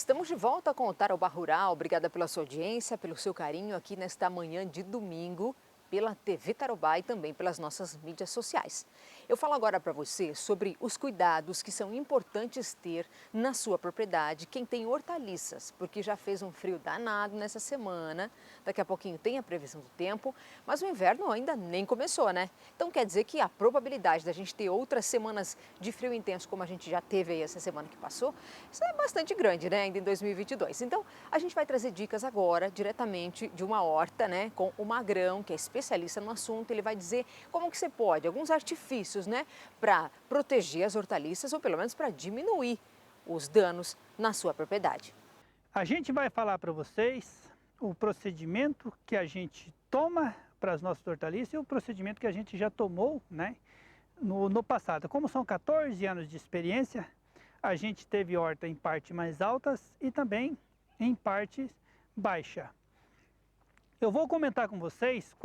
Estamos de volta com o Tarobá Rural. Obrigada pela sua audiência, pelo seu carinho aqui nesta manhã de domingo, pela TV Tarobá e também pelas nossas mídias sociais. Eu falo agora para você sobre os cuidados que são importantes ter na sua propriedade, quem tem hortaliças, porque já fez um frio danado nessa semana, daqui a pouquinho tem a previsão do tempo, mas o inverno ainda nem começou, né? Então quer dizer que a probabilidade da gente ter outras semanas de frio intenso, como a gente já teve aí essa semana que passou, isso é bastante grande, né, ainda em 2022. Então a gente vai trazer dicas agora, diretamente de uma horta, né, com o Magrão, que é especialista no assunto. Ele vai dizer como que você pode, alguns artifícios, né, para proteger as hortaliças ou pelo menos para diminuir os danos na sua propriedade. A gente vai falar para vocês o procedimento que a gente toma para as nossas hortaliças e o procedimento que a gente já tomou, né, no passado. Como são 14 anos de experiência, a gente teve horta em partes mais altas e também em partes baixas. Eu vou comentar com vocês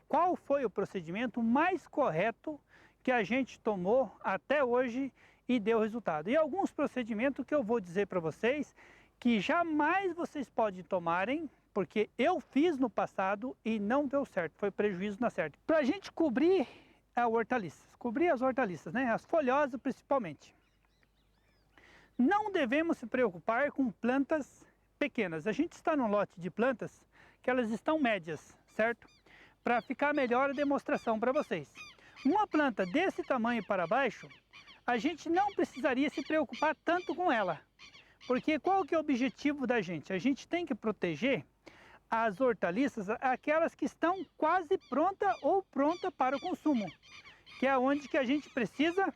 qual foi o procedimento mais correto que a gente tomou até hoje e deu resultado. E alguns procedimentos que eu vou dizer para vocês que jamais vocês podem tomarem, porque eu fiz no passado e não deu certo, foi prejuízo na certa. Para a gente cobrir cobrir as hortaliças, né? As folhosas principalmente. Não devemos se preocupar com plantas pequenas. A gente está num lote de plantas que elas estão médias, certo? Para ficar melhor a demonstração para vocês. Uma planta desse tamanho para baixo, a gente não precisaria se preocupar tanto com ela. Porque qual que é o objetivo da gente? A gente tem que proteger as hortaliças, aquelas que estão quase pronta ou pronta para o consumo, que é onde que a gente precisa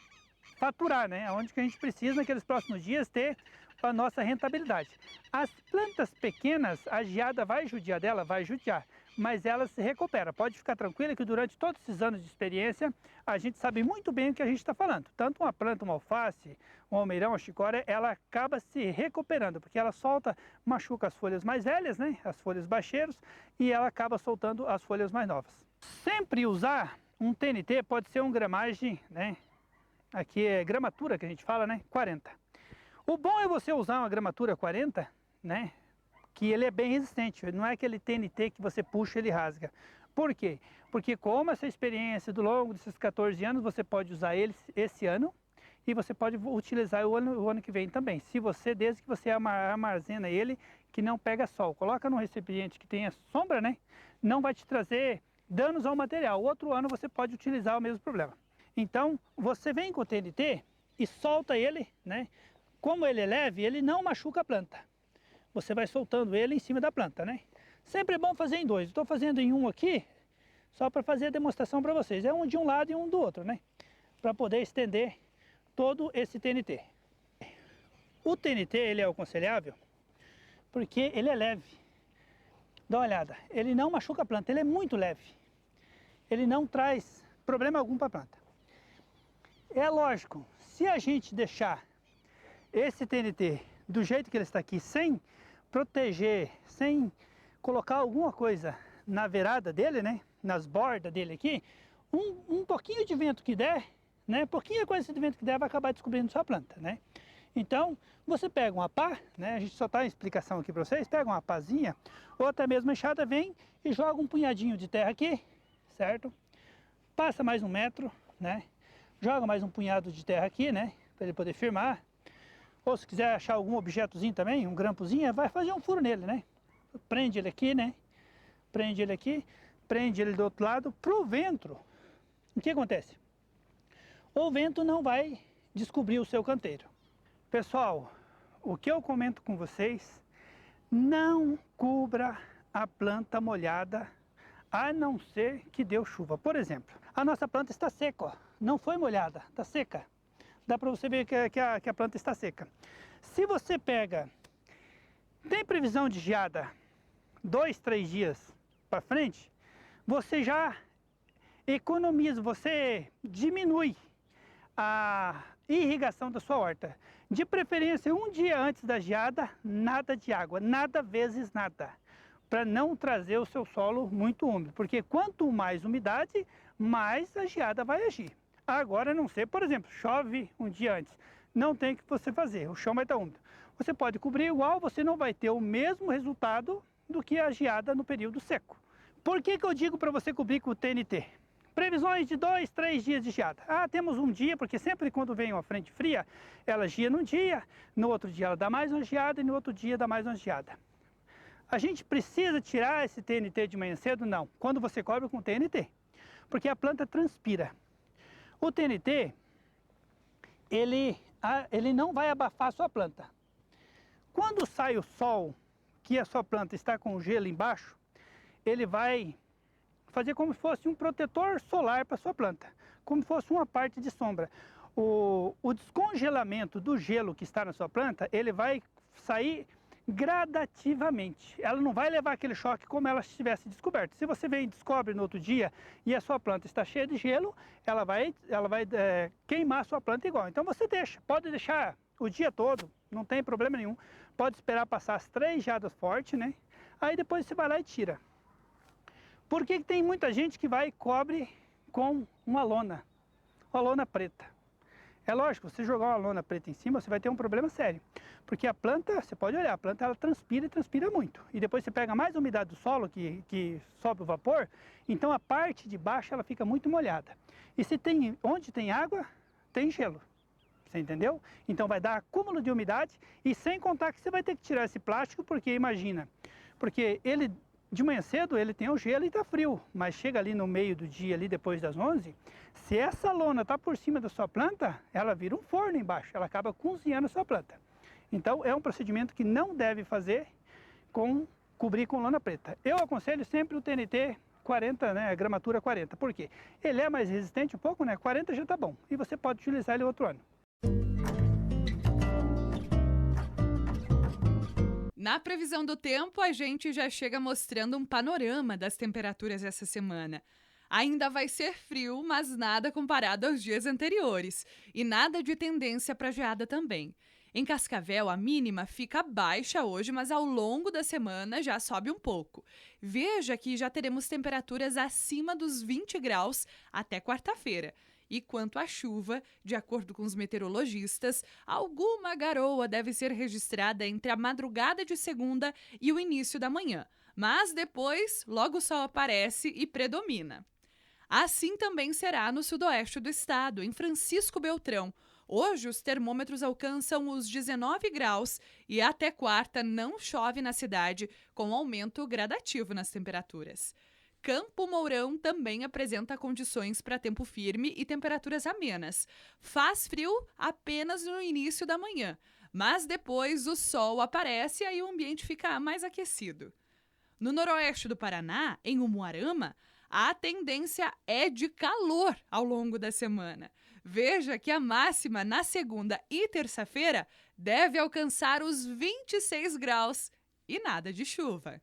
faturar, né? Onde que a gente precisa naqueles próximos dias ter a nossa rentabilidade. As plantas pequenas, a geada vai judiar dela? Vai judiar, mas ela se recupera. Pode ficar tranquila que durante todos esses anos de experiência, a gente sabe muito bem o que a gente está falando. Tanto uma planta, uma alface, um almeirão, uma chicória, ela acaba se recuperando, porque ela machuca as folhas mais velhas, né? As folhas baixeiros, e ela acaba soltando as folhas mais novas. Sempre usar um TNT, pode ser uma gramagem, né? Aqui é gramatura que a gente fala, né? 40. O bom é você usar uma gramatura 40, né? Que ele é bem resistente, não é aquele TNT que você puxa e ele rasga. Por quê? Porque como essa experiência do longo desses 14 anos, você pode usar ele esse ano e você pode utilizar o ano que vem também. Desde que você armazena ele, que não pega sol. Coloca num recipiente que tenha sombra, né? Não vai te trazer danos ao material. Outro ano você pode utilizar o mesmo problema. Então, você vem com o TNT e solta ele, né? Como ele é leve, ele não machuca a planta. Você vai soltando ele em cima da planta, né? Sempre é bom fazer em dois. Estou fazendo em um aqui, só para fazer a demonstração para vocês. É um de um lado e um do outro, né? Para poder estender todo esse TNT. O TNT, ele é aconselhável porque ele é leve. Dá uma olhada, ele não machuca a planta, ele é muito leve. Ele não traz problema algum para a planta. É lógico, se a gente deixar esse TNT do jeito que ele está aqui, sem proteger, sem colocar alguma coisa na beirada dele, né, nas bordas dele aqui, um pouquinho de vento que der, né, pouquinha coisa de vento que der vai acabar descobrindo sua planta, né. Então, você pega uma pá, né, a gente só está em explicação aqui para vocês, pega uma pazinha, ou até mesmo a enxada, vem e joga um punhadinho de terra aqui, certo? Passa mais 1 metro, né, joga mais um punhado de terra aqui, né, para ele poder firmar. Ou se quiser achar algum objetozinho também, um grampozinho, vai fazer um furo nele, né? Prende ele aqui, né? Prende ele aqui, prende ele do outro lado pro vento. O que acontece? O vento não vai descobrir o seu canteiro. Pessoal, o que eu comento com vocês, não cubra a planta molhada, a não ser que deu chuva. Por exemplo, a nossa planta está seca, ó. Não foi molhada, está seca. Dá para você ver que a planta está seca. Se você tem previsão de geada 2, 3 dias para frente, você já economiza, você diminui a irrigação da sua horta. De preferência, um dia antes da geada, nada de água, nada vezes nada, para não trazer o seu solo muito úmido, porque quanto mais umidade, mais a geada vai agir. Agora, não sei, por exemplo, chove um dia antes, não tem o que você fazer, o chão vai estar úmido. você pode cobrir igual, você não vai ter o mesmo resultado do que a geada no período seco. Por que eu digo para você cobrir com o TNT? Previsões de 2, 3 dias de geada. Ah, temos um dia, porque sempre quando vem uma frente fria, ela geia num dia, no outro dia ela dá mais uma geada e no outro dia dá mais uma geada. A gente precisa tirar esse TNT de manhã cedo? Não. Quando você cobre com TNT, porque a planta transpira. O TNT, ele não vai abafar a sua planta. Quando sai o sol, que a sua planta está com gelo embaixo, ele vai fazer como se fosse um protetor solar para a sua planta, como se fosse uma parte de sombra. O descongelamento do gelo que está na sua planta, ele vai sair gradativamente. Ela não vai levar aquele choque como ela estivesse descoberta. Se você vem e descobre no outro dia e a sua planta está cheia de gelo, ela vai queimar a sua planta igual. Então você pode deixar o dia todo, não tem problema nenhum. Pode esperar passar as 3 geadas fortes, né? Aí depois você vai lá e tira. Por que tem muita gente que vai e cobre com uma lona preta? É lógico, você jogar uma lona preta em cima, você vai ter um problema sério. Porque a planta, você pode olhar, a planta ela transpira e transpira muito. E depois você pega mais umidade do solo, que sobe o vapor, então a parte de baixo ela fica muito molhada. E onde tem água, tem gelo. Você entendeu? Então vai dar acúmulo de umidade e sem contar que você vai ter que tirar esse plástico, porque imagina, porque ele de manhã cedo ele tem o gelo e está frio, mas chega ali no meio do dia, ali depois das 11, se essa lona está por cima da sua planta, ela vira um forno embaixo, ela acaba cozinhando a sua planta. Então é um procedimento que não deve fazer cobrir com lona preta. Eu aconselho sempre o TNT 40, né, gramatura 40, por quê? Ele é mais resistente um pouco, né, 40 já está bom, e você pode utilizar ele outro ano. Na previsão do tempo, a gente já chega mostrando um panorama das temperaturas essa semana. Ainda vai ser frio, mas nada comparado aos dias anteriores. E nada de tendência para geada também. Em Cascavel, a mínima fica baixa hoje, mas ao longo da semana já sobe um pouco. Veja que já teremos temperaturas acima dos 20 graus até quarta-feira. E quanto à chuva, de acordo com os meteorologistas, alguma garoa deve ser registrada entre a madrugada de segunda e o início da manhã. Mas depois, logo o sol aparece e predomina. Assim também será no sudoeste do estado, em Francisco Beltrão. Hoje, os termômetros alcançam os 19 graus e até quarta não chove na cidade, com aumento gradativo nas temperaturas. Campo Mourão também apresenta condições para tempo firme e temperaturas amenas. Faz frio apenas no início da manhã, mas depois o sol aparece e aí o ambiente fica mais aquecido. No noroeste do Paraná, em Umuarama, a tendência é de calor ao longo da semana. Veja que a máxima na segunda e terça-feira deve alcançar os 26 graus e nada de chuva.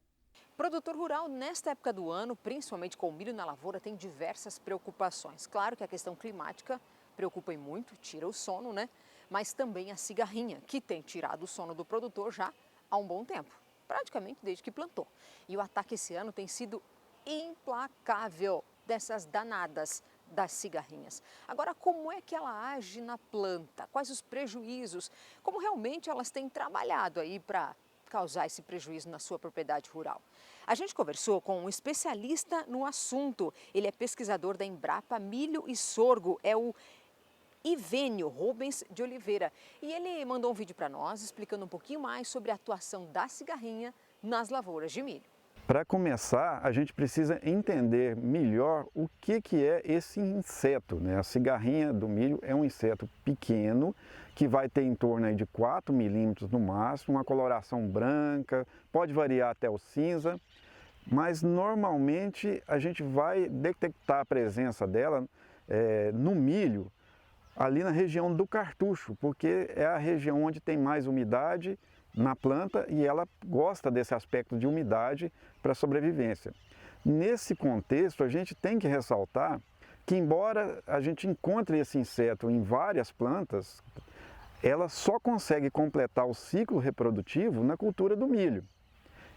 Produtor rural, nesta época do ano, principalmente com o milho na lavoura, tem diversas preocupações. Claro que a questão climática preocupa e muito, tira o sono, né? Mas também a cigarrinha, que tem tirado o sono do produtor já há um bom tempo, praticamente desde que plantou. E o ataque esse ano tem sido implacável dessas danadas das cigarrinhas. Agora, como é que ela age na planta? Quais os prejuízos? Como realmente elas têm trabalhado aí para causar esse prejuízo na sua propriedade rural? A gente conversou com um especialista no assunto. Ele é pesquisador da Embrapa Milho e Sorgo, é o Ivênio Rubens de Oliveira. E ele mandou um vídeo para nós explicando um pouquinho mais sobre a atuação da cigarrinha nas lavouras de milho. Para começar, a gente precisa entender melhor o que é esse inseto, né? A cigarrinha do milho é um inseto pequeno, que vai ter em torno aí de 4 milímetros no máximo, uma coloração branca, pode variar até o cinza, mas normalmente a gente vai detectar a presença dela no milho, ali na região do cartucho, porque é a região onde tem mais umidade na planta e ela gosta desse aspecto de umidade para a sobrevivência. Nesse contexto, a gente tem que ressaltar que, embora a gente encontre esse inseto em várias plantas, ela só consegue completar o ciclo reprodutivo na cultura do milho.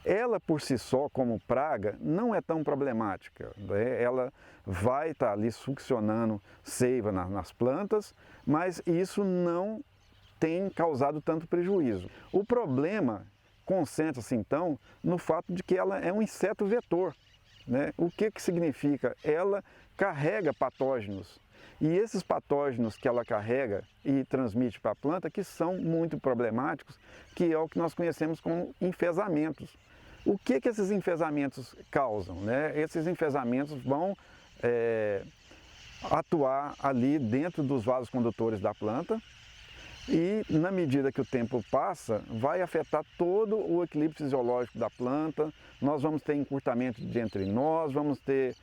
Ela, por si só, como praga, não é tão problemática, né? Ela vai estar ali succionando seiva nas plantas, mas isso não tem causado tanto prejuízo. O problema concentra-se então no fato de que ela é um inseto vetor, né? O que significa? Ela carrega patógenos. E esses patógenos que ela carrega e transmite para a planta, que são muito problemáticos, que é o que nós conhecemos como enfesamentos. O que esses enfesamentos causam, né? Esses enfesamentos vão atuar ali dentro dos vasos condutores da planta e, na medida que o tempo passa, vai afetar todo o equilíbrio fisiológico da planta. Nós vamos ter encurtamento de entrinós, vamos ter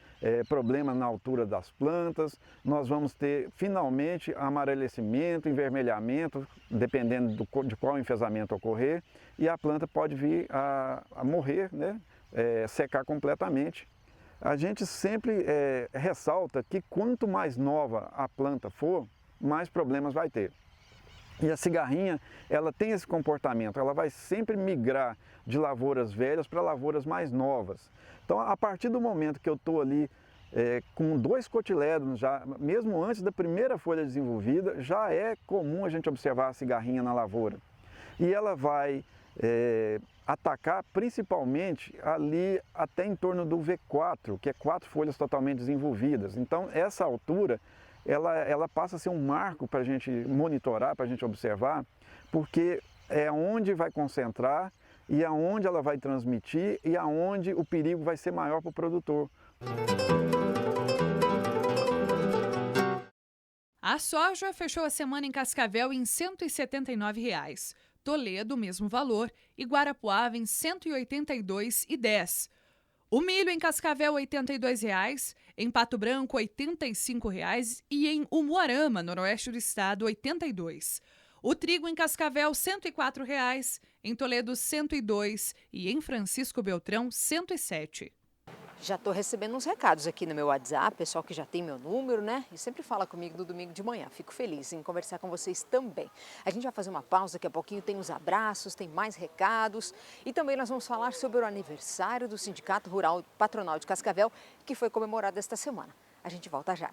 problemas na altura das plantas, nós vamos ter finalmente amarelecimento, envermelhamento, dependendo de qual enfesamento ocorrer, e a planta pode vir a morrer, né? Secar completamente. A gente sempre ressalta que quanto mais nova a planta for, mais problemas vai ter. E a cigarrinha, ela tem esse comportamento, ela vai sempre migrar de lavouras velhas para lavouras mais novas. Então, a partir do momento que eu estou ali com 2 cotilédonos, já, mesmo antes da primeira folha desenvolvida, já é comum a gente observar a cigarrinha na lavoura. E ela vai atacar principalmente ali até em torno do V4, que é 4 folhas totalmente desenvolvidas. Então, essa altura, ela passa a ser um marco para a gente monitorar, para a gente observar, porque é onde vai concentrar e aonde ela vai transmitir e aonde o perigo vai ser maior para o produtor. A soja fechou a semana em Cascavel em R$ 179,00. Toledo, mesmo valor, e Guarapuava em R$ 182,10. O milho em Cascavel, R$ 82,00, em Pato Branco, R$ 85,00 e em Umuarama, noroeste do estado, R$ 82,00. O trigo em Cascavel, R$ 104,00, em Toledo, R$ 102,00 e em Francisco Beltrão, R$ 107,00. Já estou recebendo uns recados aqui no meu WhatsApp, pessoal que já tem meu número, né? E sempre fala comigo no domingo de manhã. Fico feliz em conversar com vocês também. A gente vai fazer uma pausa, daqui a pouquinho tem os abraços, tem mais recados. E também nós vamos falar sobre o aniversário do Sindicato Rural Patronal de Cascavel, que foi comemorado esta semana. A gente volta já.